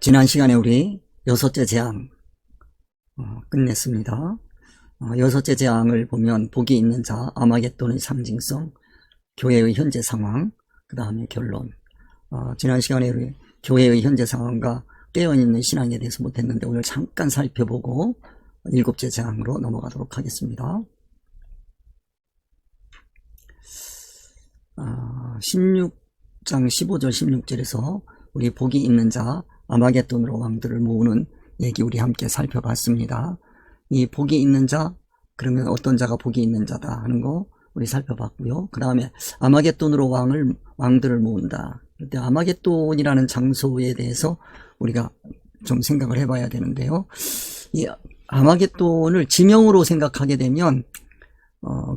지난 시간에 우리 여섯째 재앙 끝냈습니다. 여섯째 재앙을 보면 복이 있는 자, 아마겟돈의 상징성, 교회의 현재 상황, 그 다음에 결론. 지난 시간에 우리 교회의 현재 상황과 깨어있는 신앙에 대해서 못했는데 오늘 잠깐 살펴보고 일곱째 재앙으로 넘어가도록 하겠습니다. 16장 15절 16절에서 우리 복이 있는 자 아마겟돈으로 왕들을 모으는 얘기 우리 함께 살펴봤습니다. 이 복이 있는 자, 그러면 어떤 자가 복이 있는 자다 하는 거 우리 살펴봤고요. 그 다음에 아마겟돈으로 왕들을 모은다. 그때 아마겟돈이라는 장소에 대해서 우리가 좀 생각을 해봐야 되는데요. 이 아마겟돈을 지명으로 생각하게 되면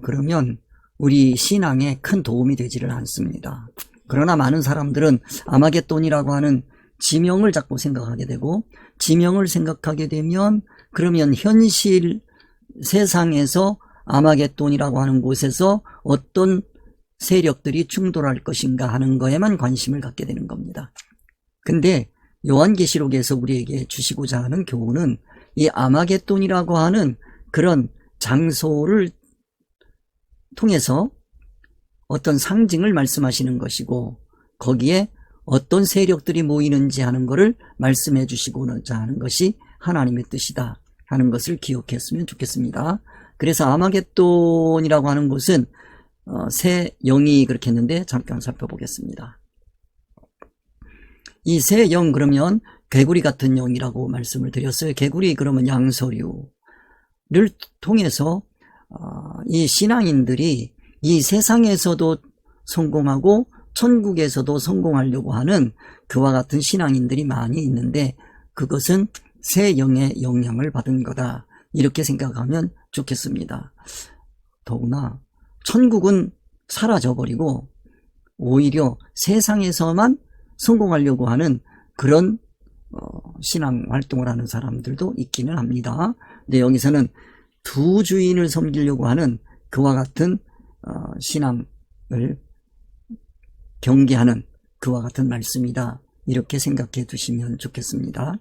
그러면 우리 신앙에 큰 도움이 되지를 않습니다. 그러나 많은 사람들은 아마겟돈이라고 하는 지명을 자꾸 생각하게 되고, 지명을 생각하게 되면 그러면 현실 세상에서 아마겟돈이라고 하는 곳에서 어떤 세력들이 충돌할 것인가 하는 거에만 관심을 갖게 되는 겁니다. 근데 요한계시록에서 우리에게 주시고자 하는 교훈은 이 아마겟돈이라고 하는 그런 장소를 통해서 어떤 상징을 말씀하시는 것이고, 거기에 어떤 세력들이 모이는지 하는 것을 말씀해 주시고자 하는 것이 하나님의 뜻이다 하는 것을 기억했으면 좋겠습니다. 그래서 아마겟돈이라고 하는 곳은 새 영이 그렇게 했는데 잠깐 살펴보겠습니다. 이 새 영, 그러면 개구리 같은 영이라고 말씀을 드렸어요. 개구리 그러면 양서류를 통해서 이 신앙인들이 이 세상에서도 성공하고 천국에서도 성공하려고 하는 그와 같은 신앙인들이 많이 있는데, 그것은 새 영의 영향을 받은 거다, 이렇게 생각하면 좋겠습니다. 더구나 천국은 사라져버리고 오히려 세상에서만 성공하려고 하는 그런 신앙 활동을 하는 사람들도 있기는 합니다. 근데 여기서는 두 주인을 섬기려고 하는 그와 같은 신앙을 경계하는 그와 같은 말씀이다, 이렇게 생각해 두시면 좋겠습니다.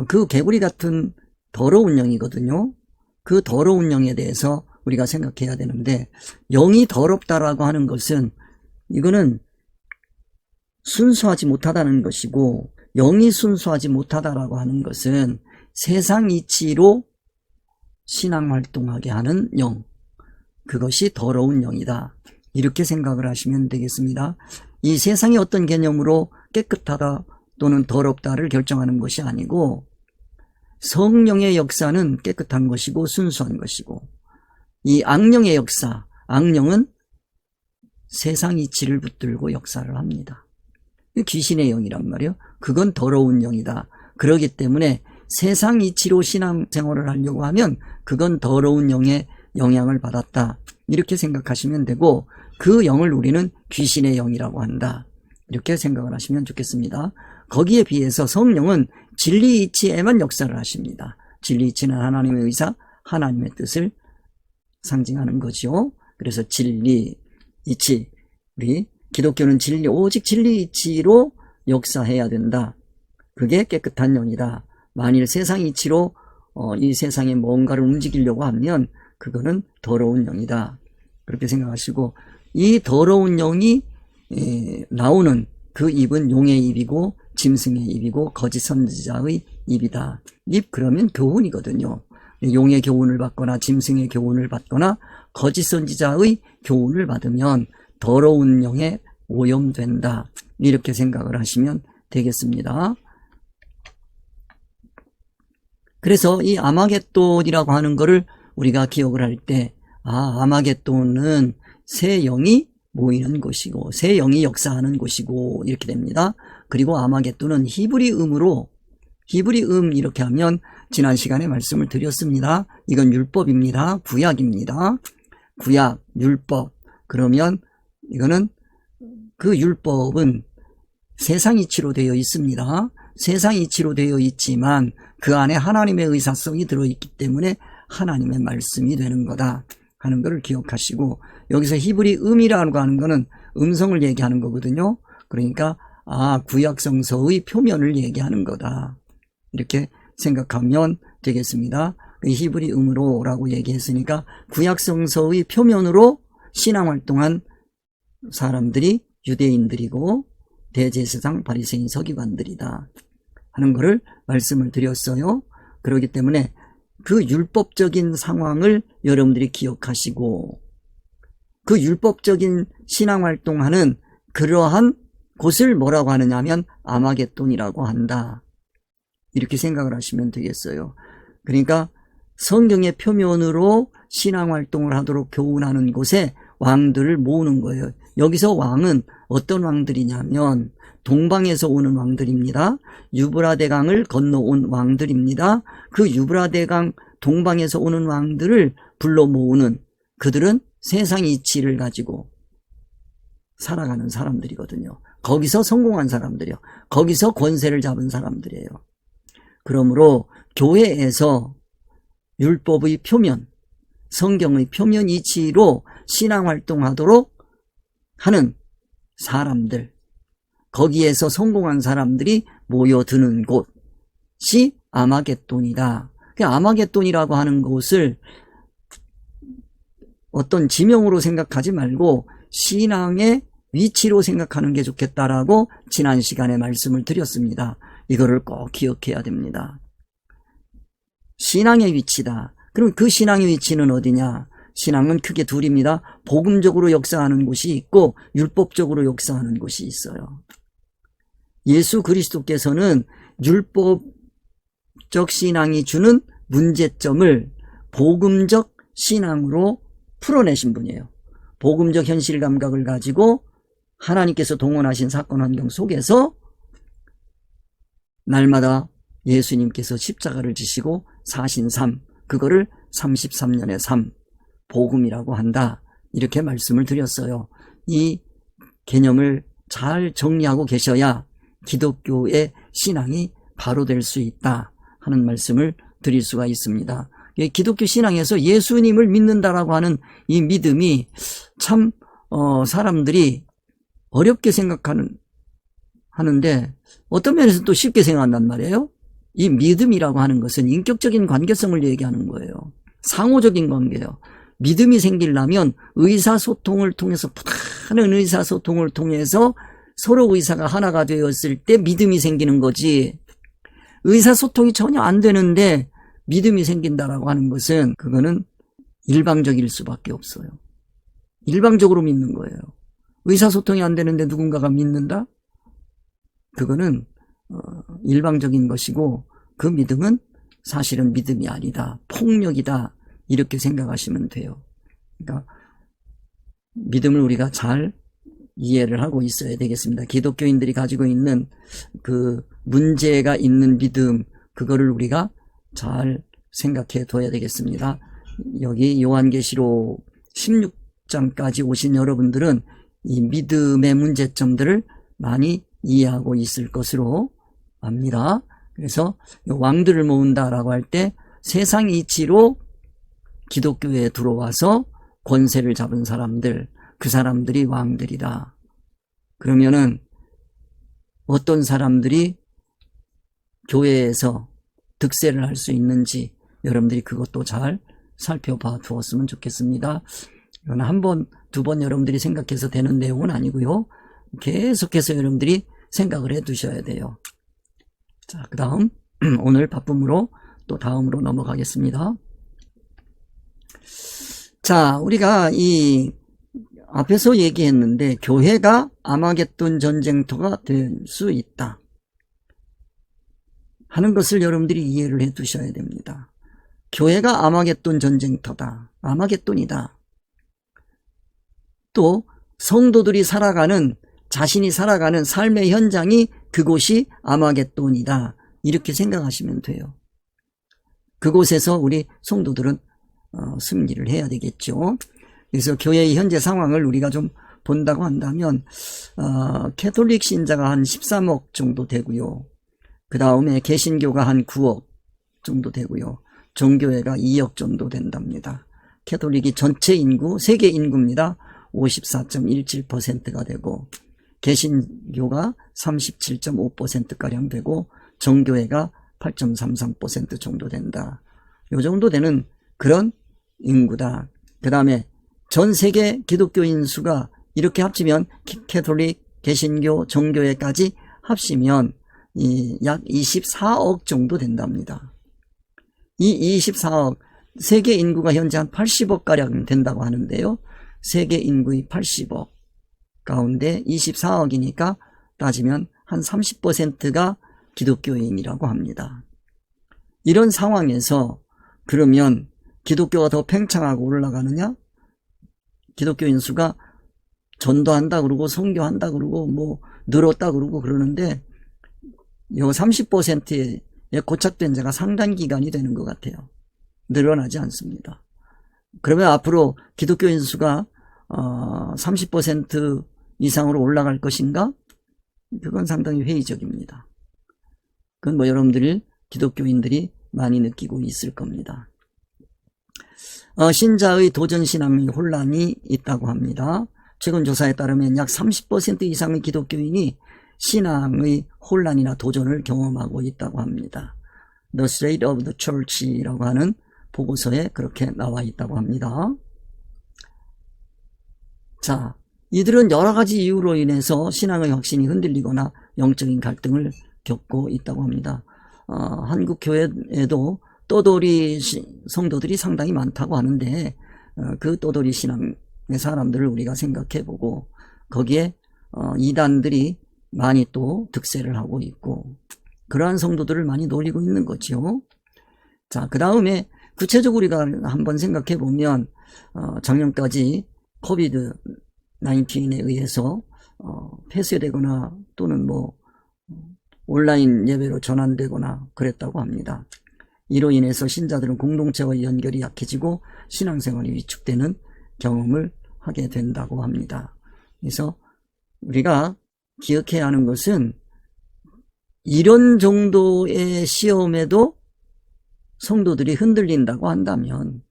그 개구리 같은 더러운 영이거든요. 그 더러운 영에 대해서 우리가 생각해야 되는데, 영이 더럽다라고 하는 것은 이거는 순수하지 못하다는 것이고, 영이 순수하지 못하다라고 하는 것은 세상 이치로 신앙활동하게 하는 영, 그것이 더러운 영이다, 이렇게 생각을 하시면 되겠습니다. 이 세상이 어떤 개념으로 깨끗하다 또는 더럽다를 결정하는 것이 아니고, 성령의 역사는 깨끗한 것이고 순수한 것이고, 이 악령의 역사, 악령은 세상 이치를 붙들고 역사를 합니다. 귀신의 영이란 말이에요. 그건 더러운 영이다. 그렇기 때문에 세상 이치로 신앙생활을 하려고 하면 그건 더러운 영의 영향을 받았다, 이렇게 생각하시면 되고, 그 영을 우리는 귀신의 영이라고 한다, 이렇게 생각을 하시면 좋겠습니다. 거기에 비해서 성령은 진리 이치에만 역사를 하십니다. 진리 이치는 하나님의 의사, 하나님의 뜻을 상징하는 거죠. 그래서 진리 이치, 우리 기독교는 진리, 오직 진리 이치로 역사해야 된다. 그게 깨끗한 영이다. 만일 세상 이치로 이 세상에 뭔가를 움직이려고 하면 그거는 더러운 영이다, 그렇게 생각하시고, 이 더러운 영이 나오는 그 입은 용의 입이고 짐승의 입이고 거짓 선지자의 입이다. 입 그러면 교훈이거든요. 용의 교훈을 받거나 짐승의 교훈을 받거나 거짓 선지자의 교훈을 받으면 더러운 영에 오염된다, 이렇게 생각을 하시면 되겠습니다. 그래서 이 아마겟돈이라고 하는 거를 우리가 기억을 할 때, 아마겟돈은 새 영이 모이는 곳이고 새 영이 역사하는 곳이고, 이렇게 됩니다. 그리고 아마겟돈은 히브리음으로, 히브리음 이렇게 하면 지난 시간에 말씀을 드렸습니다. 이건 율법입니다. 구약입니다. 구약, 율법. 그러면 이거는 그 율법은 세상 이치로 되어 있습니다. 세상 이치로 되어 있지만 그 안에 하나님의 의사성이 들어있기 때문에 하나님의 말씀이 되는 거다 하는 것을 기억하시고, 여기서 히브리 음이라고 하는 거는 음성을 얘기하는 거거든요. 그러니까 구약성서의 표면을 얘기하는 거다. 이렇게 생각하면 되겠습니다. 히브리음으로라고 얘기했으니까 구약성서의 표면으로 신앙활동한 사람들이 유대인들이고 대제사장 바리새인 서기관들이다 하는 것을 말씀을 드렸어요. 그렇기 때문에 그 율법적인 상황을 여러분들이 기억하시고 그 율법적인 신앙활동하는 그러한 곳을 뭐라고 하느냐 하면 아마겟돈이라고 한다. 이렇게 생각을 하시면 되겠어요. 그러니까 성경의 표면으로 신앙활동을 하도록 교훈하는 곳에 왕들을 모으는 거예요. 여기서 왕은 어떤 왕들이냐면 동방에서 오는 왕들입니다. 유브라데강을 건너온 왕들입니다. 그 유브라데강 동방에서 오는 왕들을 불러 모으는 그들은 세상 이치를 가지고 살아가는 사람들이거든요. 거기서 성공한 사람들이요. 거기서 권세를 잡은 사람들이에요. 그러므로 교회에서 율법의 표면, 성경의 표면 이치로 신앙활동하도록 하는 사람들, 거기에서 성공한 사람들이 모여드는 곳이 아마겟돈이다. 아마겟돈이라고 하는 곳을 어떤 지명으로 생각하지 말고 신앙의 위치로 생각하는 게 좋겠다라고 지난 시간에 말씀을 드렸습니다. 이거를 꼭 기억해야 됩니다. 신앙의 위치다. 그럼 그 신앙의 위치는 어디냐? 신앙은 크게 둘입니다. 복음적으로 역사하는 곳이 있고 율법적으로 역사하는 곳이 있어요. 예수 그리스도께서는 율법적 신앙이 주는 문제점을 복음적 신앙으로 풀어내신 분이에요. 복음적 현실 감각을 가지고 하나님께서 동원하신 사건 환경 속에서 날마다 예수님께서 십자가를 지시고 사신 삶, 그거를 33년의 삶, 복음이라고 한다. 이렇게 말씀을 드렸어요. 이 개념을 잘 정리하고 계셔야 기독교의 신앙이 바로 될 수 있다 하는 말씀을 드릴 수가 있습니다. 기독교 신앙에서 예수님을 믿는다라고 하는 이 믿음이 참 사람들이 어렵게 하는데 어떤 면에서 또 쉽게 생각한단 말이에요. 이 믿음이라고 하는 것은 인격적인 관계성을 얘기하는 거예요. 상호적인 관계예요. 믿음이 생기려면 의사소통을 통해서, 부단한 의사소통을 통해서 서로 의사가 하나가 되었을 때 믿음이 생기는 거지, 의사소통이 전혀 안 되는데 믿음이 생긴다라고 하는 것은 그거는 일방적일 수밖에 없어요. 일방적으로 믿는 거예요. 의사소통이 안 되는데 누군가가 믿는다? 그거는 일방적인 것이고 그 믿음은 사실은 믿음이 아니다. 폭력이다. 이렇게 생각하시면 돼요. 그러니까 믿음을 우리가 잘 이해를 하고 있어야 되겠습니다. 기독교인들이 가지고 있는 그 문제가 있는 믿음, 그거를 우리가 잘 생각해 둬야 되겠습니다. 여기 요한계시록 16장까지 오신 여러분들은 이 믿음의 문제점들을 많이 이해하고 있을 것으로 압니다. 그래서 왕들을 모은다라고 할 때 세상 이치로 기독교에 들어와서 권세를 잡은 사람들, 그 사람들이 왕들이다. 그러면은 어떤 사람들이 교회에서 득세를 할 수 있는지 여러분들이 그것도 잘 살펴봐 두었으면 좋겠습니다. 이건 한 번, 두 번 여러분들이 생각해서 되는 내용은 아니고요. 계속해서 여러분들이 생각을 해 두셔야 돼요. 자, 그 다음 오늘 바쁨으로 또 다음으로 넘어가겠습니다. 자, 우리가 이 앞에서 얘기했는데 교회가 아마겟돈 전쟁터가 될 수 있다 하는 것을 여러분들이 이해를 해 두셔야 됩니다. 교회가 아마겟돈 전쟁터다. 아마겟돈이다. 또 성도들이 자신이 살아가는 삶의 현장이 그곳이 아마겟돈이다. 이렇게 생각하시면 돼요. 그곳에서 우리 성도들은 승리를 해야 되겠죠. 그래서 교회의 현재 상황을 우리가 좀 본다고 한다면 캐톨릭 신자가 한 13억 정도 되고요. 그 다음에 개신교가 한 9억 정도 되고요. 종교회가 2억 정도 된답니다. 캐톨릭이 전체 인구, 세계 인구입니다. 54.17%가 되고 개신교가 37.5%가량 되고 정교회가 8.33% 정도 된다. 요 정도 되는 그런 인구다. 그 다음에 전 세계 기독교인 수가 이렇게 합치면 캐톨릭, 개신교, 정교회까지 합치면 약 24억 정도 된답니다. 이 24억, 세계 인구가 현재 한 80억가량 된다고 하는데요. 세계 인구의 80억 가운데 24억이니까 따지면 한 30%가 기독교인이라고 합니다. 이런 상황에서 그러면 기독교가 더 팽창하고 올라가느냐? 기독교인 수가 전도한다 그러고 선교한다 그러고 뭐 늘었다 그러고 그러는데 요 30%에 고착된 자가 상당 기간이 되는 것 같아요. 늘어나지 않습니다. 그러면 앞으로 기독교인 수가 30% 이상으로 올라갈 것인가? 그건 상당히 회의적입니다. 그건 뭐 여러분들이 기독교인들이 많이 느끼고 있을 겁니다. 신자의 도전신앙의 혼란이 있다고 합니다. 최근 조사에 따르면 약 30% 이상의 기독교인이 신앙의 혼란이나 도전을 경험하고 있다고 합니다. The State of the Church라고 하는 보고서에 그렇게 나와 있다고 합니다. 자, 이들은 여러 가지 이유로 인해서 신앙의 확신이 흔들리거나 영적인 갈등을 겪고 있다고 합니다. 한국 교회에도 떠돌이 성도들이 상당히 많다고 하는데 그 떠돌이 신앙의 사람들을 우리가 생각해보고 거기에 이단들이 많이 또 득세를 하고 있고 그러한 성도들을 많이 놀리고 있는 거죠. 자, 그 다음에 구체적으로 우리가 한번 생각해보면 작년까지 코비드 19에 의해서 폐쇄되거나 또는 뭐 온라인 예배로 전환되거나 그랬다고 합니다. 이로 인해서 신자들은 공동체와의 연결이 약해지고 신앙생활이 위축되는 경험을 하게 된다고 합니다. 그래서 우리가 기억해야 하는 것은 이런 정도의 시험에도 성도들이 흔들린다고 한다면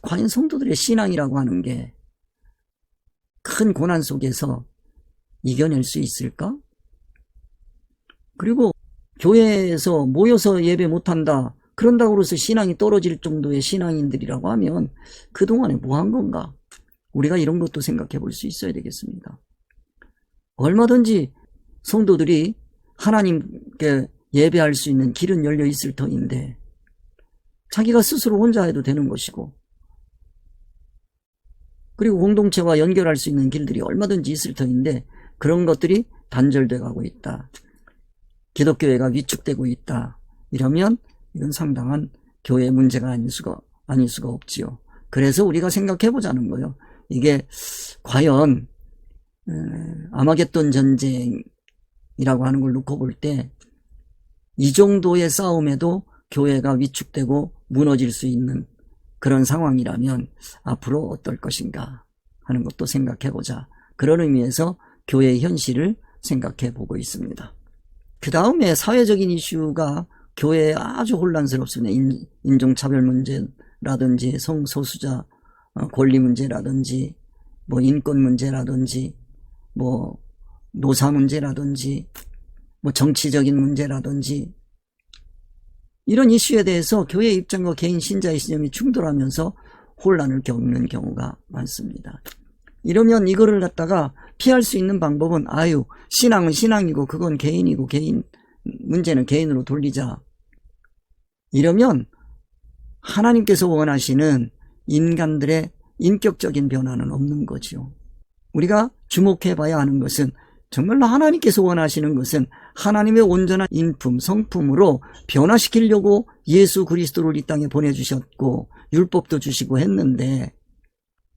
과연 성도들의 신앙이라고 하는 게 큰 고난 속에서 이겨낼 수 있을까? 그리고 교회에서 모여서 예배 못한다 그런다고 해서 신앙이 떨어질 정도의 신앙인들이라고 하면 그동안에 뭐 한 건가? 우리가 이런 것도 생각해 볼 수 있어야 되겠습니다. 얼마든지 성도들이 하나님께 예배할 수 있는 길은 열려 있을 터인데 자기가 스스로 혼자 해도 되는 것이고 그리고 공동체와 연결할 수 있는 길들이 얼마든지 있을 터인데 그런 것들이 단절돼 가고 있다. 기독교회가 위축되고 있다. 이러면 이건 상당한 교회의 문제가 아닐 수가 없지요. 그래서 우리가 생각해 보자는 거예요. 이게 과연 아마겟돈 전쟁이라고 하는 걸 놓고 볼 때 이 정도의 싸움에도 교회가 위축되고 무너질 수 있는 그런 상황이라면 앞으로 어떨 것인가 하는 것도 생각해 보자. 그런 의미에서 교회의 현실을 생각해 보고 있습니다. 그 다음에 사회적인 이슈가 교회에 아주 혼란스럽습니다. 인종차별 문제라든지 성소수자 권리 문제라든지 뭐 인권 문제라든지 뭐 노사 문제라든지 뭐 정치적인 문제라든지 이런 이슈에 대해서 교회의 입장과 개인 신자의 신념이 충돌하면서 혼란을 겪는 경우가 많습니다. 이러면 이거를 갖다가 피할 수 있는 방법은 신앙은 신앙이고 그건 개인이고 개인 문제는 개인으로 돌리자. 이러면 하나님께서 원하시는 인간들의 인격적인 변화는 없는 거죠. 우리가 주목해 봐야 하는 것은 정말로 하나님께서 원하시는 것은 하나님의 온전한 인품, 성품으로 변화시키려고 예수 그리스도를 이 땅에 보내주셨고 율법도 주시고 했는데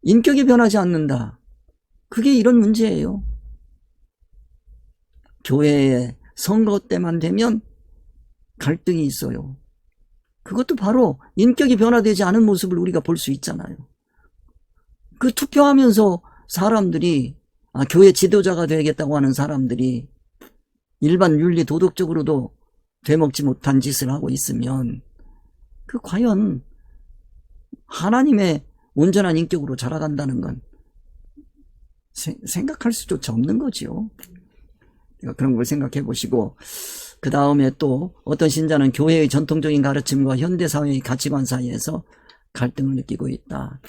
인격이 변하지 않는다. 그게 이런 문제예요. 교회에 선거 때만 되면 갈등이 있어요. 그것도 바로 인격이 변화되지 않은 모습을 우리가 볼 수 있잖아요. 그 투표하면서 사람들이 교회 지도자가 되겠다고 하는 사람들이 일반 윤리 도덕적으로도 되먹지 못한 짓을 하고 있으면 그 과연 하나님의 온전한 인격으로 자라간다는 건 생각할 수조차 없는 거지요. 그런 걸 생각해 보시고, 그 다음에 또 어떤 신자는 교회의 전통적인 가르침과 현대사회의 가치관 사이에서 갈등을 느끼고 있다.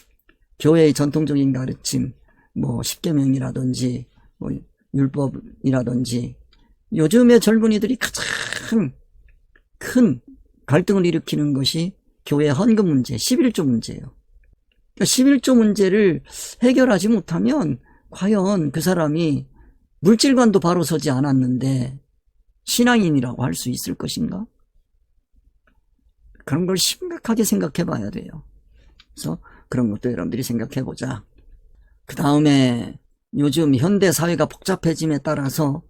교회의 전통적인 가르침, 뭐 십계명이라든지 뭐 율법이라든지, 요즘의 젊은이들이 가장 큰 갈등을 일으키는 것이 교회 헌금 문제, 11조 문제예요. 그러니까 11조 문제를 해결하지 못하면 과연 그 사람이 물질관도 바로 서지 않았는데 신앙인이라고 할 수 있을 것인가? 그런 걸 심각하게 생각해 봐야 돼요. 그래서 그런 것도 여러분들이 생각해 보자. 그 다음에 요즘 현대 사회가 복잡해짐에 따라서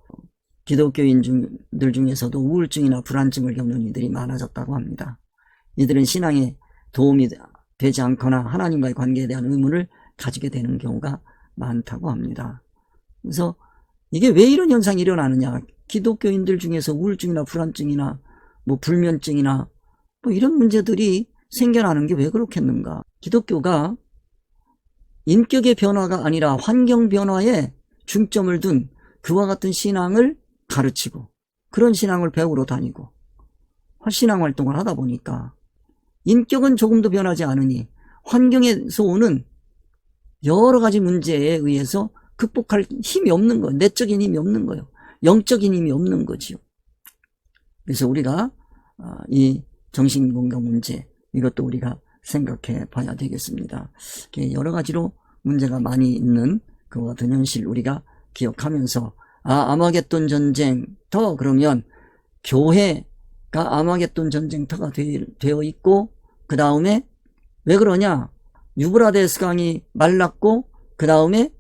기독교인들 중에서도 우울증이나 불안증을 겪는 이들이 많아졌다고 합니다. 이들은 신앙에 도움이 되지 않거나 하나님과의 관계에 대한 의문을 가지게 되는 경우가 많다고 합니다. 그래서 이게 왜 이런 현상이 일어나느냐? 기독교인들 중에서 우울증이나 불안증이나 뭐 불면증이나 뭐 이런 문제들이 생겨나는 게 왜 그렇겠는가? 기독교가 인격의 변화가 아니라 환경 변화에 중점을 둔 그와 같은 신앙을 가르치고 그런 신앙을 배우러 다니고 신앙 활동을 하다 보니까 인격은 조금도 변하지 않으니 환경에서 오는 여러 가지 문제에 의해서 극복할 힘이 없는 거예요. 내적인 힘이 없는 거예요. 영적인 힘이 없는 거지요. 그래서 우리가 이 정신건강 문제, 이것도 우리가 생각해 봐야 되겠습니다. 여러 가지로 문제가 많이 있는 그와 같은 현실 우리가 기억하면서, 아마겟돈 전쟁터, 그러면 교회가 아마겟돈 전쟁터가 되어 있고, 그 다음에 왜 그러냐? 유브라데스 강이 말랐고 그 다음에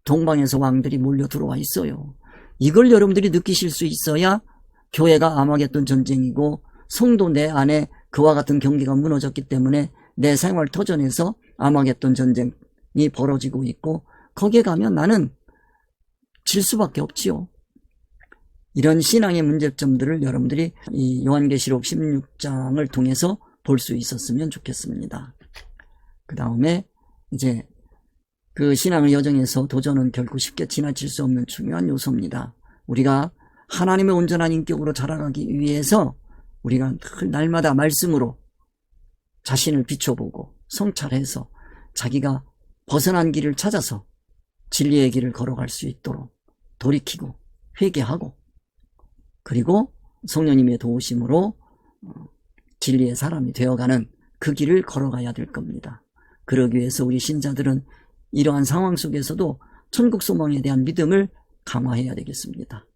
동방에서 왕들이 몰려 들어와 있어요. 이걸 여러분들이 느끼실 수 있어야 교회가 아마겟돈 전쟁이고, 성도 내 안에 그와 같은 경기가 무너졌기 때문에 내 생활 터전에서 아마겟돈 전쟁이 벌어지고 있고, 거기에 가면 나는 질 수밖에 없지요. 이런 신앙의 문제점들을 여러분들이 이 요한계시록 16장을 통해서 볼 수 있었으면 좋겠습니다. 그 다음에 이제 그 신앙의 여정에서 도전은 결코 쉽게 지나칠 수 없는 중요한 요소입니다. 우리가 하나님의 온전한 인격으로 자라가기 위해서 우리가 늘 날마다 말씀으로 자신을 비춰보고 성찰해서 자기가 벗어난 길을 찾아서 진리의 길을 걸어갈 수 있도록 돌이키고 회개하고, 그리고 성령님의 도우심으로 진리의 사람이 되어가는 그 길을 걸어가야 될 겁니다. 그러기 위해서 우리 신자들은 이러한 상황 속에서도 천국 소망에 대한 믿음을 강화해야 되겠습니다.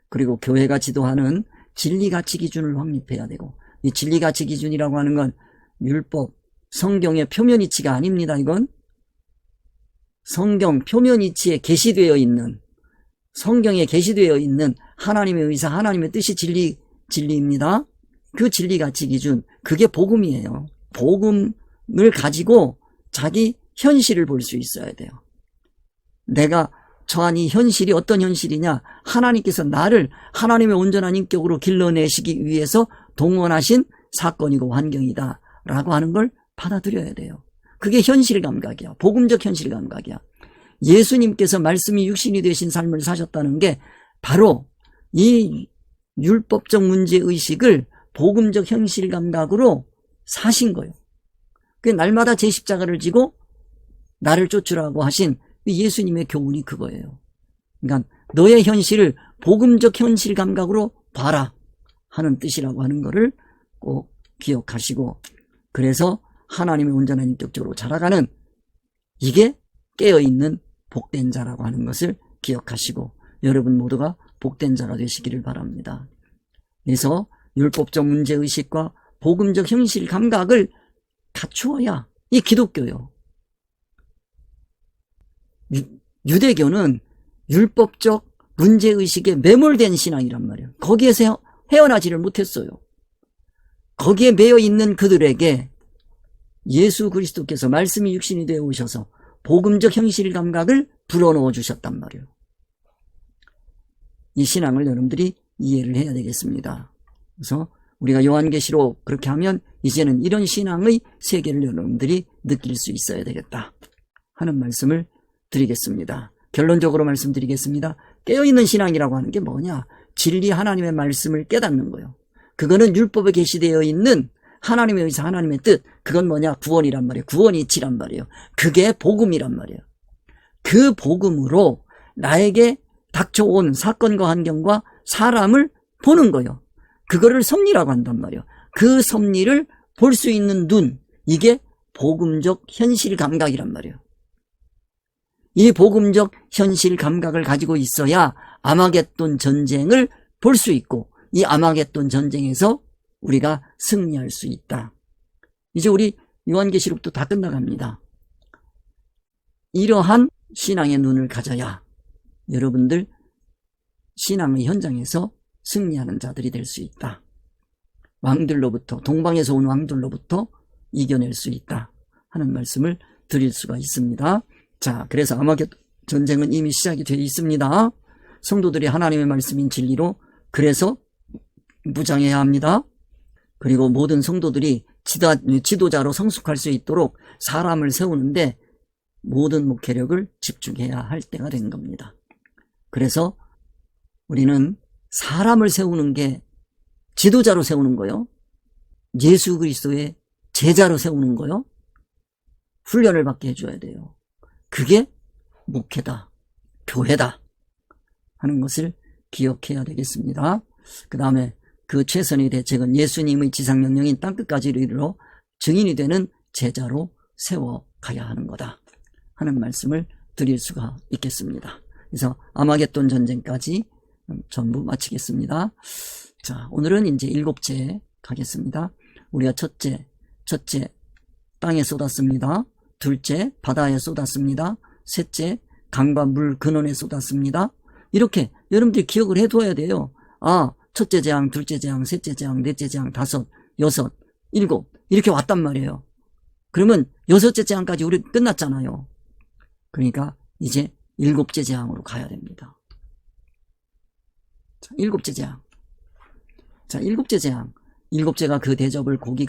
그리고 교회가 지도하는 진리가치 기준을 확립해야 되고, 이 진리가치 기준이라고 하는 건 율법, 성경의 표면 이치가 아닙니다. 이건 성경 표면 이치에 계시되어 있는, 성경에 계시되어 있는 하나님의 의사, 하나님의 뜻이 진리입니다. 그 진리가치 기준, 그게 복음이에요. 복음을 가지고 자기 현실을 볼 수 있어야 돼요. 내가 처한 이 현실이 어떤 현실이냐? 하나님께서 나를 하나님의 온전한 인격으로 길러내시기 위해서 동원하신 사건이고 환경이다 라고 하는 걸 받아들여야 돼요. 그게 현실 감각이야. 복음적 현실 감각이야. 예수님께서 말씀이 육신이 되신 삶을 사셨다는 게 바로 이 율법적 문제의식을 복음적 현실 감각으로 사신 거예요. 그 날마다 제 십자가를 지고 나를 쫓으라고 하신 예수님의 교훈이 그거예요. 그러니까 너의 현실을 복음적 현실 감각으로 봐라 하는 뜻이라고 하는 거를 꼭 기억하시고, 그래서 하나님의 온전한 인격적으로 자라가는, 이게 깨어있는 복된 자라고 하는 것을 기억하시고 여러분 모두가 복된 자가 되시기를 바랍니다. 그래서 율법적 문제의식과 복음적 현실 감각을 갖추어야 이 기독교요. 유대교는 율법적 문제의식에 매몰된 신앙이란 말이에요. 거기에서 헤어나지를 못했어요. 거기에 매여 있는 그들에게 예수 그리스도께서 말씀이 육신이 되어 오셔서 복음적 현실 감각을 불어넣어 주셨단 말이에요. 이 신앙을 여러분들이 이해를 해야 되겠습니다. 그래서 우리가 요한계시록 그렇게 하면 이제는 이런 신앙의 세계를 여러분들이 느낄 수 있어야 되겠다 하는 말씀을 드리겠습니다. 결론적으로 말씀드리겠습니다. 깨어있는 신앙이라고 하는 게 뭐냐? 진리 하나님의 말씀을 깨닫는 거예요. 그거는 율법에 게시되어 있는 하나님의 의사, 하나님의 뜻. 그건 뭐냐? 구원이란 말이에요. 구원이 이치란 말이에요. 그게 복음이란 말이에요. 그 복음으로 나에게 닥쳐온 사건과 환경과 사람을 보는 거예요. 그거를 섭리라고 한단 말이에요. 그 섭리를 볼 수 있는 눈, 이게 복음적 현실 감각이란 말이에요. 이 복음적 현실 감각을 가지고 있어야 아마겟돈 전쟁을 볼 수 있고, 이 아마겟돈 전쟁에서 우리가 승리할 수 있다. 이제 우리 요한계시록도 다 끝나갑니다. 이러한 신앙의 눈을 가져야 여러분들 신앙의 현장에서 승리하는 자들이 될 수 있다. 왕들로부터, 동방에서 온 왕들로부터 이겨낼 수 있다 하는 말씀을 드릴 수가 있습니다. 자, 그래서 아마겟돈 전쟁은 이미 시작이 되어 있습니다. 성도들이 하나님의 말씀인 진리로 그래서 무장해야 합니다. 그리고 모든 성도들이 지도자로 성숙할 수 있도록 사람을 세우는데 모든 목회력을 집중해야 할 때가 된 겁니다. 그래서 우리는 사람을 세우는 게 지도자로 세우는 거요, 예수 그리스도의 제자로 세우는 거요, 훈련을 받게 해줘야 돼요. 그게 목회다, 교회다 하는 것을 기억해야 되겠습니다. 그 다음에 그 최선의 대책은 예수님의 지상명령인 땅끝까지 이르러 증인이 되는 제자로 세워가야 하는 거다 하는 말씀을 드릴 수가 있겠습니다. 그래서 아마겟돈 전쟁까지 전부 마치겠습니다. 자, 오늘은 이제 7째 가겠습니다. 우리가 첫째 땅에 쏟았습니다. 둘째 바다에 쏟았습니다. 셋째 강과 물 근원에 쏟았습니다. 이렇게 여러분들이 기억을 해둬야 돼요. 아, 첫째 재앙, 둘째 재앙, 셋째 재앙, 넷째 재앙, 다섯, 여섯, 일곱 이렇게 왔단 말이에요. 그러면 여섯째 재앙까지 우리 끝났잖아요. 그러니까 이제 일곱째 재앙으로 가야 됩니다. 자, 일곱째 재앙. 자, 일곱째 재앙. 일곱째가 그 대접을 공기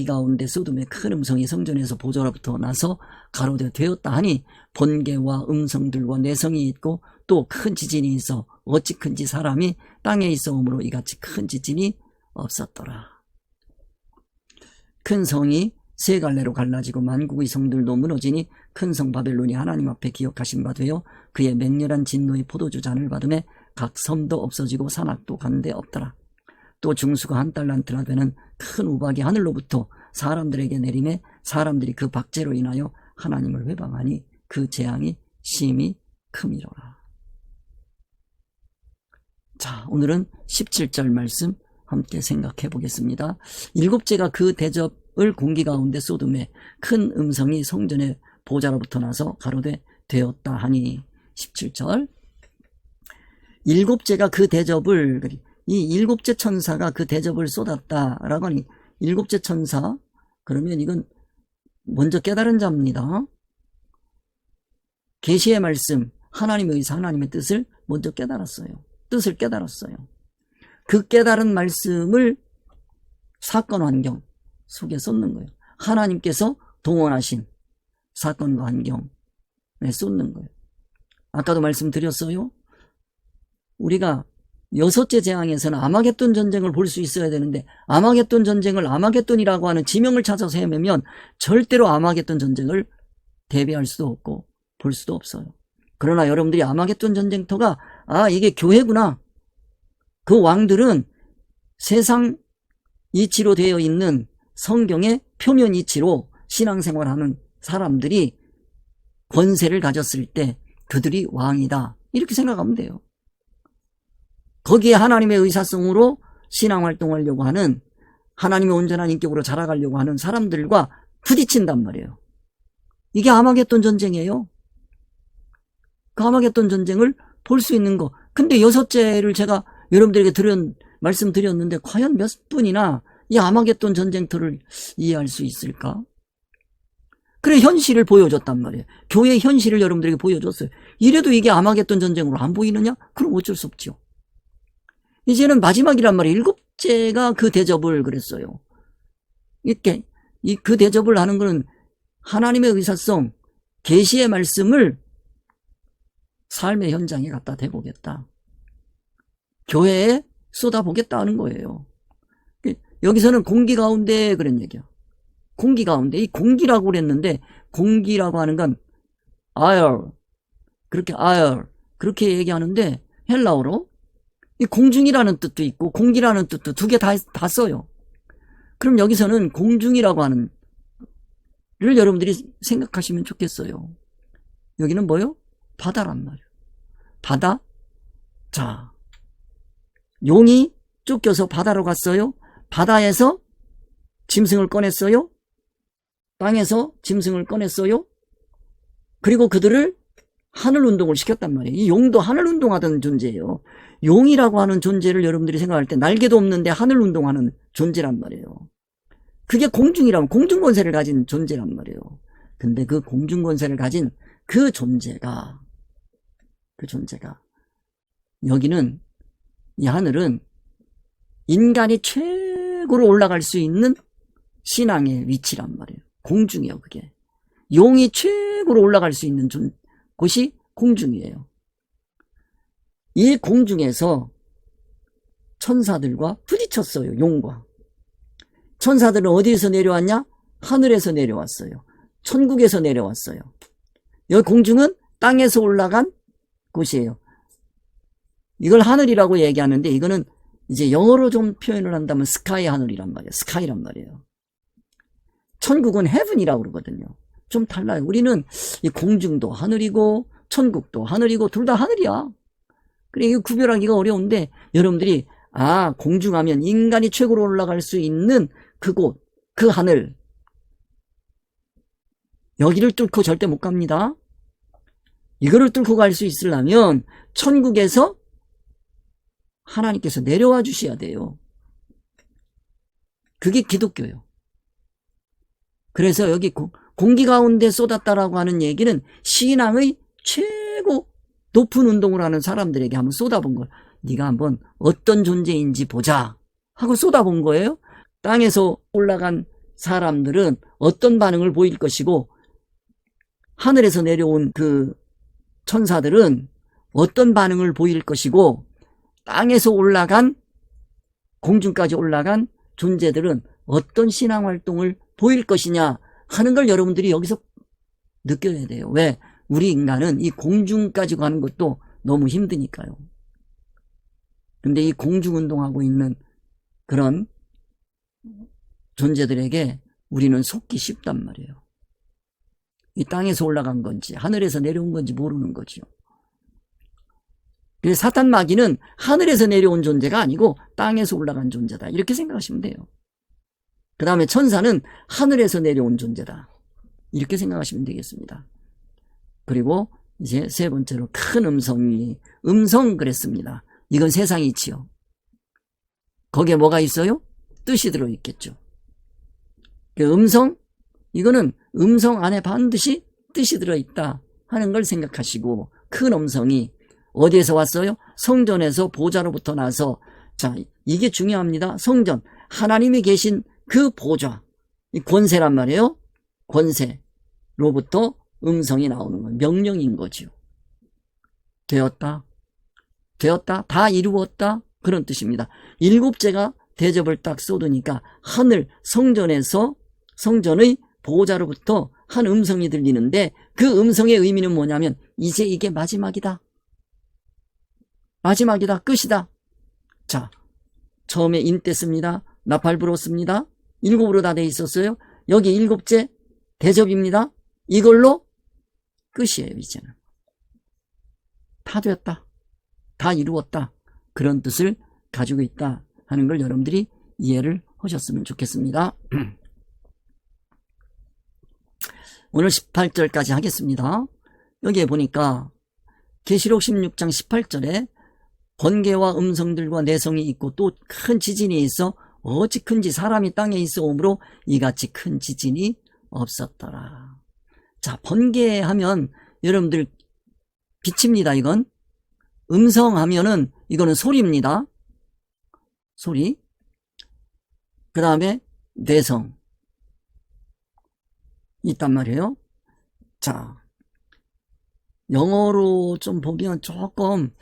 가운데 소돔의 큰 음성이 성전에서 보좌로부터 나서 가로되 되었다 하니 번개와 음성들과 내성이 있고 또 큰 지진이 있어 어찌 큰지 사람이 땅에 있어오므로 이같이 큰 지진이 없었더라. 큰 성이 세 갈래로 갈라지고 만국의 성들도 무너지니 큰 성 바벨론이 하나님 앞에 기억하신 바 되어 그의 맹렬한 진노의 포도주 잔을 받음에 각 섬도 없어지고 산악도 간데 없더라. 또 중수가 한 달란트나 되는 큰 우박이 하늘로부터 사람들에게 내림에 사람들이 그 박제로 인하여 하나님을 회방하니 그 재앙이 심히 크미로라. 자, 오늘은 17절 말씀 함께 생각해 보겠습니다. 일곱째가 그 대접을 공기 가운데 쏟음에 큰 음성이 성전의 보좌로부터 나서 가로되 되었다 하니 17절. 일곱째가 그 대접을, 이 일곱째 천사가 그 대접을 쏟았다라고 하니 일곱째 천사, 그러면 이건 먼저 깨달은 자입니다. 계시의 말씀, 하나님의 의사, 하나님의 뜻을 먼저 깨달았어요. 뜻을 깨달았어요. 그 깨달은 말씀을 사건 환경 속에 쏟는 거예요. 하나님께서 동원하신 사건과 환경에 쏟는 거예요. 아까도 말씀드렸어요. 우리가 여섯째 재앙에서는 아마겟돈 전쟁을 볼 수 있어야 되는데 아마겟돈 전쟁을 아마겟돈이라고 하는 지명을 찾아서 헤매면 절대로 아마겟돈 전쟁을 대비할 수도 없고 볼 수도 없어요. 그러나 여러분들이 아마겟돈 전쟁터가 이게 교회구나. 그 왕들은 세상 이치로 되어 있는 성경의 표면 이치로 신앙생활하는 사람들이 권세를 가졌을 때 그들이 왕이다. 이렇게 생각하면 돼요. 거기에 하나님의 의사성으로 신앙활동하려고 하는, 하나님의 온전한 인격으로 자라가려고 하는 사람들과 부딪힌단 말이에요. 이게 아마겟돈 전쟁이에요. 그 아마겟돈 전쟁을 볼 수 있는 거. 근데 여섯째를 제가 여러분들에게 말씀드렸는데 과연 몇 분이나 이 아마겟돈 전쟁터를 이해할 수 있을까? 그래, 현실을 보여줬단 말이에요. 교회의 현실을 여러분들에게 보여줬어요. 이래도 이게 아마겟돈 전쟁으로 안 보이느냐? 그럼 어쩔 수 없죠. 이제는 마지막이란 말이에요. 일곱째가 그 대접을 그랬어요. 이렇게 그 대접을 하는 것은 하나님의 의사성, 계시의 말씀을 삶의 현장에 갖다 대보겠다. 교회에 쏟아보겠다는 거예요. 여기서는 공기 가운데 그런 얘기야. 공기 가운데. 이 공기라고 그랬는데 공기라고 하는 건 air, 그렇게 air 그렇게 얘기하는데 헬라어로 이 공중이라는 뜻도 있고 공기라는 뜻도 두 개 다 써요. 그럼 여기서는 공중이라고 하는 를 여러분들이 생각하시면 좋겠어요. 여기는 뭐요? 바다란 말이에요. 바다. 자, 용이 쫓겨서 바다로 갔어요. 바다에서 짐승을 꺼냈어요. 땅에서 짐승을 꺼냈어요. 그리고 그들을 하늘 운동을 시켰단 말이에요. 이 용도 하늘 운동하던 존재예요. 용이라고 하는 존재를 여러분들이 생각할 때 날개도 없는데 하늘 운동하는 존재란 말이에요. 그게 공중이라면 공중 권세를 가진 존재란 말이에요. 근데 그 공중 권세를 가진 그 존재가 여기는 이 하늘은 인간이 최고로 올라갈 수 있는 신앙의 위치란 말이에요. 공중이에요. 그게 용이 최고로 올라갈 수 있는 곳이 공중이에요. 이 공중에서 천사들과 부딪혔어요. 용과. 천사들은 어디에서 내려왔냐? 하늘에서 내려왔어요. 천국에서 내려왔어요. 여기 공중은 땅에서 올라간 곳이에요. 이걸 하늘이라고 얘기하는데 이거는 이제 영어로 좀 표현을 한다면 스카이 하늘이란 말이에요. 스카이란 말이에요. 천국은 헤븐이라고 그러거든요. 좀 달라요. 우리는 이 공중도 하늘이고 천국도 하늘이고 둘 다 하늘이야. 그래 이거 구별하기가 어려운데 여러분들이 공중하면 인간이 최고로 올라갈 수 있는 그곳, 그 하늘, 여기를 뚫고 절대 못 갑니다. 이거를 뚫고 갈 수 있으려면 천국에서 하나님께서 내려와 주셔야 돼요. 그게 기독교예요. 그래서 여기 공기 가운데 쏟았다라고 하는 얘기는 신앙의 최고 높은 운동을 하는 사람들에게 한번 쏟아본 걸, 네가 한번 어떤 존재인지 보자 하고 쏟아본 거예요. 땅에서 올라간 사람들은 어떤 반응을 보일 것이고 하늘에서 내려온 그 천사들은 어떤 반응을 보일 것이고 땅에서 올라간 공중까지 올라간 존재들은 어떤 신앙활동을 보일 것이냐 하는 걸 여러분들이 여기서 느껴야 돼요. 왜? 우리 인간은 이 공중까지 가는 것도 너무 힘드니까요. 근데 이 공중운동하고 있는 그런 존재들에게 우리는 속기 쉽단 말이에요. 이 땅에서 올라간 건지 하늘에서 내려온 건지 모르는 거죠. 그래서 사탄 마귀는 하늘에서 내려온 존재가 아니고 땅에서 올라간 존재다 이렇게 생각하시면 돼요. 그 다음에 천사는 하늘에서 내려온 존재다 이렇게 생각하시면 되겠습니다. 그리고 이제 세 번째로 큰 음성이 음성 그랬습니다. 이건 세상이 있지요. 거기에 뭐가 있어요? 뜻이 들어있겠죠. 그 음성, 이거는 음성 안에 반드시 뜻이 들어있다 하는 걸 생각하시고, 큰 음성이 어디에서 왔어요? 성전에서 보좌로부터 나서, 자, 이게 중요합니다. 성전, 하나님이 계신 그 보좌, 이 권세란 말이에요. 권세로부터 음성이 나오는 건 명령인 거지요. 되었다, 다 이루었다, 그런 뜻입니다. 일곱째가 대접을 딱 쏟으니까 하늘 성전의 보호자로부터 한 음성이 들리는데, 그 음성의 의미는 뭐냐면 이제 이게 마지막이다, 끝이다. 자, 처음에 인 뗐습니다. 나팔 불었습니다. 7으로 다 돼 있었어요. 여기 7째 대접입니다. 이걸로 끝이에요. 이제는 다 되었다, 다 이루었다, 그런 뜻을 가지고 있다 하는 걸 여러분들이 이해를 하셨으면 좋겠습니다. 오늘 18절까지 하겠습니다. 여기에 보니까 계시록 16장 18절에 번개와 음성들과 내성이 있고 또 큰 지진이 있어 어찌 큰지 사람이 땅에 있어 오므로 이같이 큰 지진이 없었더라. 자, 번개하면 여러분들 빛입니다. 이건 음성하면은 이거는 소리입니다. 소리. 그 다음에 내성 있단 말이에요. 자, 영어로 좀 보면 조금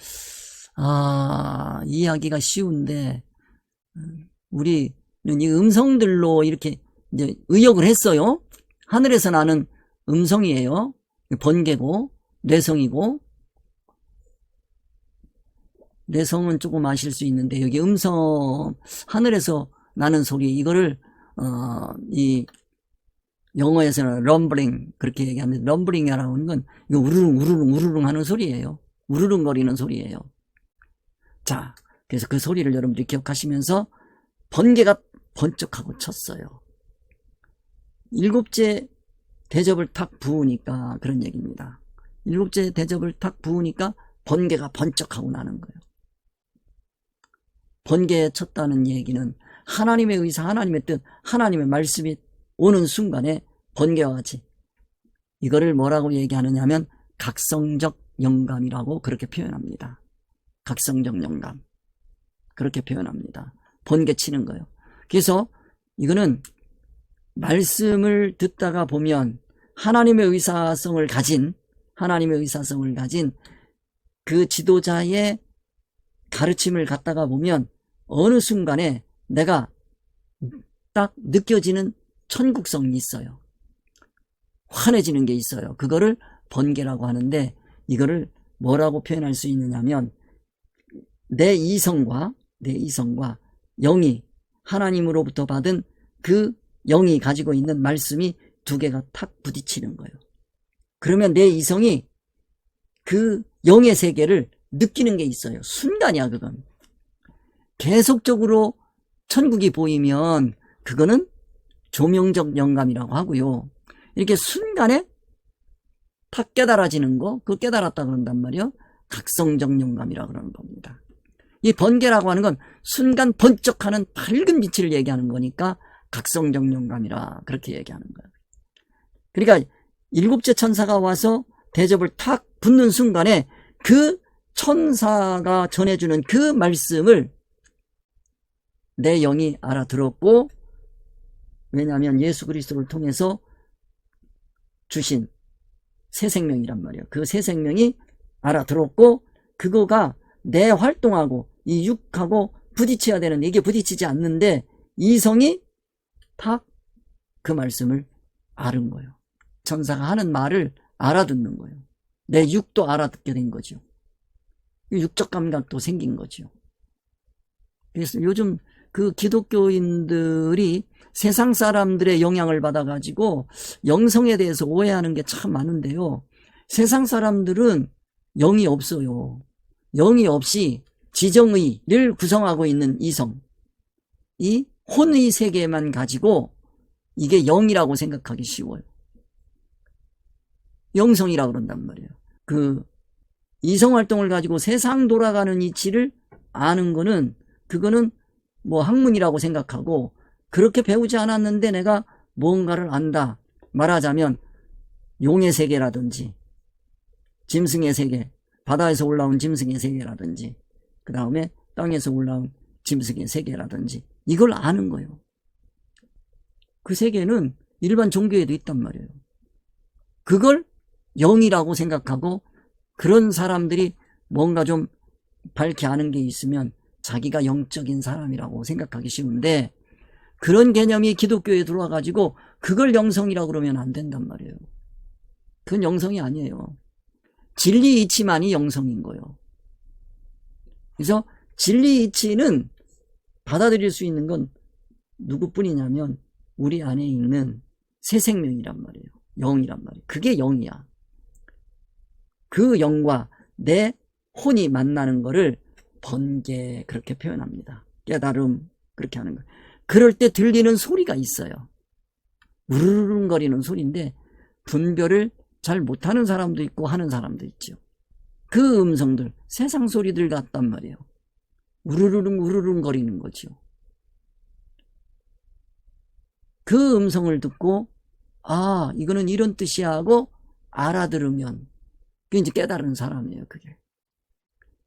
이해하기가 쉬운데 우리는 이 음성들로 이렇게 이제 의역을 했어요. 하늘에서 나는 음성이에요. 번개고 뇌성이고, 뇌성은 조금 아실 수 있는데 여기 음성, 하늘에서 나는 소리, 이거를 이 영어에서는 럼블링 그렇게 얘기하는데, 럼블링이라고 하는 건 이거 우르릉 우르릉 우르릉 하는 소리예요. 우르릉 거리는 소리예요. 자, 그래서 그 소리를 여러분들이 기억하시면서 번개가 번쩍하고 쳤어요. 일곱째 대접을 탁 부으니까 그런 얘기입니다. 일곱째 대접을 탁 부으니까 번개가 번쩍하고 나는 거예요. 번개에 쳤다는 얘기는 하나님의 의사, 하나님의 뜻, 하나님의 말씀이 오는 순간에 번개와 같이, 이거를 뭐라고 얘기하느냐 하면 각성적 영감이라고 그렇게 표현합니다. 각성적 영감, 그렇게 표현합니다. 번개 치는 거예요. 그래서 이거는 말씀을 듣다가 보면 하나님의 의사성을 가진 그 지도자의 가르침을 갖다가 보면 어느 순간에 내가 딱 느껴지는 천국성이 있어요. 환해지는 게 있어요. 그거를 번개라고 하는데, 이거를 뭐라고 표현할 수 있느냐면 내 이성과 영이, 하나님으로부터 받은 그 영이 가지고 있는 말씀이 두 개가 탁 부딪히는 거예요. 그러면 내 이성이 그 영의 세계를 느끼는 게 있어요. 순간이야. 그건 계속적으로 천국이 보이면 그거는 조명적 영감이라고 하고요. 이렇게 순간에 탁 깨달아지는 거, 그거 깨달았다 그런단 말이에요. 각성적 영감이라고 그러는 겁니다. 이 번개라고 하는 건 순간 번쩍하는 밝은 빛을 얘기하는 거니까 각성적 영감이라 그렇게 얘기하는 거예요. 그러니까 일곱째 천사가 와서 대접을 탁 붙는 순간에 그 천사가 전해주는 그 말씀을 내 영이 알아들었고, 왜냐하면 예수 그리스도를 통해서 주신 새 생명이란 말이에요. 그 새 생명이 알아들었고, 그거가 내 활동하고 이 육하고 부딪혀야 되는데 이게 부딪히지 않는데 이성이 다 그 말씀을 알은 거예요. 천사가 하는 말을 알아듣는 거예요. 내 육도 알아듣게 된 거죠. 육적 감각도 생긴 거죠. 그래서 요즘 그 기독교인들이 세상 사람들의 영향을 받아가지고 영성에 대해서 오해하는 게 참 많은데요. 세상 사람들은 영이 없어요. 영이 없이 지정의를 구성하고 있는 이성, 이 혼의 세계만 가지고 이게 영이라고 생각하기 쉬워요. 영성이라고 그런단 말이에요. 그 이성활동을 가지고 세상 돌아가는 이치를 아는 거는, 그거는 뭐 학문이라고 생각하고, 그렇게 배우지 않았는데 내가 뭔가를 안다, 말하자면 용의 세계라든지 짐승의 세계, 바다에서 올라온 짐승의 세계라든지 그 다음에 땅에서 올라온 짐승의 세계라든지 이걸 아는 거예요. 그 세계는 일반 종교에도 있단 말이에요. 그걸 영이라고 생각하고, 그런 사람들이 뭔가 좀 밝게 아는 게 있으면 자기가 영적인 사람이라고 생각하기 쉬운데, 그런 개념이 기독교에 들어와가지고 그걸 영성이라고 그러면 안 된단 말이에요. 그건 영성이 아니에요. 진리 이치만이 영성인 거예요. 그래서 진리 이치는 받아들일 수 있는 건 누구뿐이냐면 우리 안에 있는 새 생명이란 말이에요. 영이란 말이에요. 그게 영이야. 그 영과 내 혼이 만나는 거를 번개, 그렇게 표현합니다. 깨달음, 그렇게 하는 거예요. 그럴 때 들리는 소리가 있어요. 우르릉거리는 소리인데 분별을 잘 못하는 사람도 있고 하는 사람도 있죠. 그 음성들, 세상 소리들 같단 말이에요. 우르르릉 우르릉 거리는 거죠. 그 음성을 듣고 이거는 이런 뜻이야 하고 알아들으면 그게 이제 깨달은 사람이에요. 그게.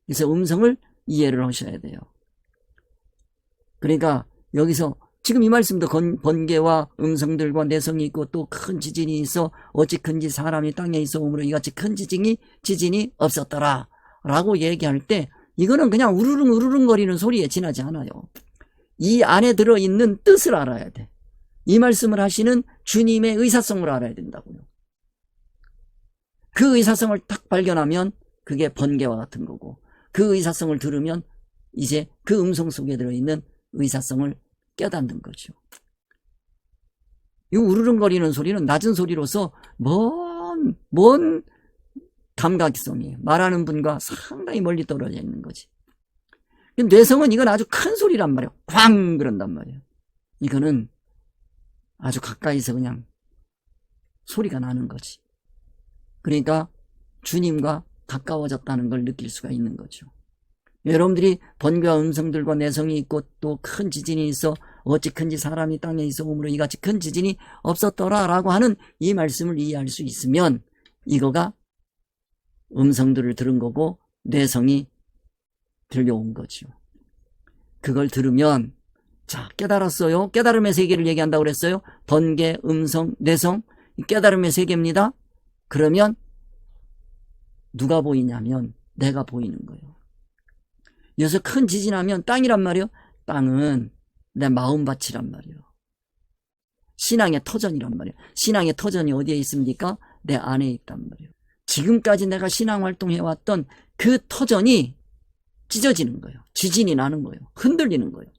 그래서 음성을 이해를 하셔야 돼요. 그러니까 여기서 지금 이 말씀도 번개와 음성들과 내성이 있고 또 큰 지진이 있어 어찌 큰지 사람이 땅에 있어 오므로 이같이 큰 지진이 없었더라 라고 얘기할 때 이거는 그냥 우르릉 거리는 소리에 지나지 않아요. 이 안에 들어있는 뜻을 알아야 돼. 이 말씀을 하시는 주님의 의사성을 알아야 된다고요. 그 의사성을 딱 발견하면 그게 번개와 같은 거고, 그 의사성을 들으면 이제 그 음성 속에 들어있는 의사성을 깨닫는 거죠. 이 우르릉거리는 소리는 낮은 소리로서 먼 감각성이에요. 말하는 분과 상당히 멀리 떨어져 있는 거지. 뇌성은 이건 아주 큰 소리란 말이에요. 쾅 그런단 말이에요. 이거는 아주 가까이서 그냥 소리가 나는 거지. 그러니까 주님과 가까워졌다는 걸 느낄 수가 있는 거죠. 여러분들이 번개와 음성들과 내성이 있고 또 큰 지진이 있어 어찌 큰지 사람이 땅에 있어 오므로 이같이 큰 지진이 없었더라 라고 하는 이 말씀을 이해할 수 있으면 이거가 음성들을 들은 거고 뇌성이 들려온 거죠. 그걸 들으면 자 깨달았어요. 깨달음의 세계를 얘기한다고 그랬어요. 번개, 음성, 뇌성 깨달음의 세계입니다. 그러면 누가 보이냐면 내가 보이는 거예요. 여기서 큰 지진하면 땅이란 말이에요. 땅은 내 마음밭이란 말이에요. 신앙의 터전이란 말이에요. 신앙의 터전이 어디에 있습니까? 내 안에 있단 말이에요. 지금까지 내가 신앙활동 해왔던 그 터전이 찢어지는 거예요. 지진이 나는 거예요. 흔들리는 거예요.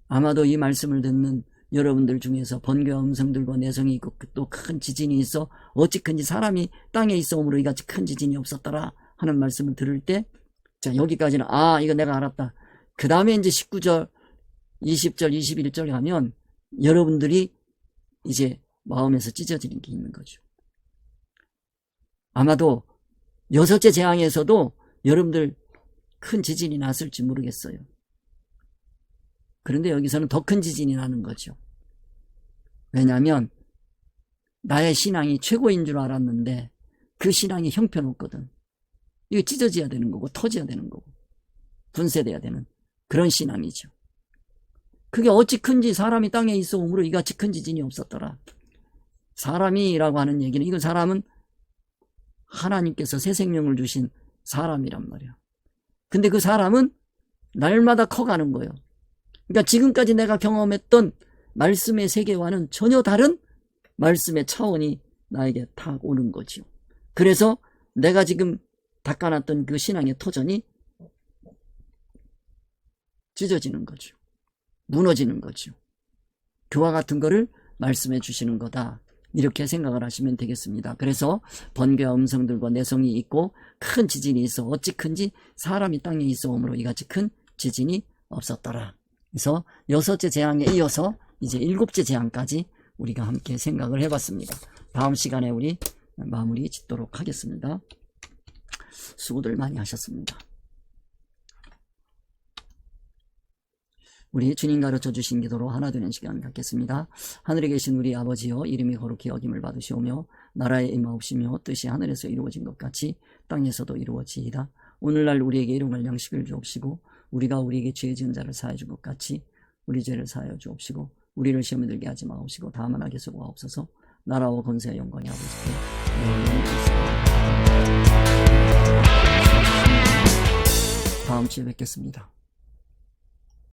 아마도 이 말씀을 듣는 여러분들 중에서 번개와 음성들과 내성이 있고 또 큰 지진이 있어 어찌 큰지 사람이 땅에 있어 오므로 이같이 큰 지진이 없었더라 하는 말씀을 들을 때 자 여기까지는 이거 내가 알았다. 그 다음에 이제 19절 20절 21절 가면 여러분들이 이제 마음에서 찢어지는 게 있는 거죠. 아마도 여섯째 재앙에서도 여러분들 큰 지진이 났을지 모르겠어요. 그런데 여기서는 더 큰 지진이 나는 거죠. 왜냐하면 나의 신앙이 최고인 줄 알았는데 그 신앙이 형편없거든. 이거 찢어져야 되는 거고 터져야 되는 거고 분쇄돼야 되는 그런 신앙이죠. 그게 어찌 큰지 사람이 땅에 있어 오므로 이같이 큰 지진이 없었더라. 사람이라고 하는 얘기는 이거 사람은 하나님께서 새 생명을 주신 사람이란 말이야. 근데 그 사람은 날마다 커가는 거예요. 그러니까 지금까지 내가 경험했던 말씀의 세계와는 전혀 다른 말씀의 차원이 나에게 탁 오는 거죠. 그래서 내가 지금 닦아놨던 그 신앙의 터전이 찢어지는 거죠. 무너지는 거죠. 그와 같은 거를 말씀해 주시는 거다. 이렇게 생각을 하시면 되겠습니다. 그래서 번개와 음성들과 내성이 있고 큰 지진이 있어 어찌 큰지 사람이 땅에 있어 오므로 이같이 큰 지진이 없었더라. 그래서 여섯째 재앙에 이어서 이제 일곱째 재앙까지 우리가 함께 생각을 해봤습니다. 다음 시간에 우리 마무리 짓도록 하겠습니다. 수고들 많이 하셨습니다. 우리 주님 가르쳐 주신 기도로 하나 되는 시간 갖겠습니다. 하늘에 계신 우리 아버지여 이름이 거룩히 여김을 받으시오며 나라에 임하옵시며 뜻이 하늘에서 이루어진 것 같이 땅에서도 이루어지이다. 오늘날 우리에게 일용할 양식을 주옵시고 우리가 우리에게 죄 지은 자를 사하여 준 것 같이 우리 죄를 사하여 주옵시고 우리를 시험에 들게 하지 마옵시고 다만 악에서 구하옵소서. 나라와 권세와 영광이 아버지께 영원히 있습니다. 다음 주에 뵙겠습니다.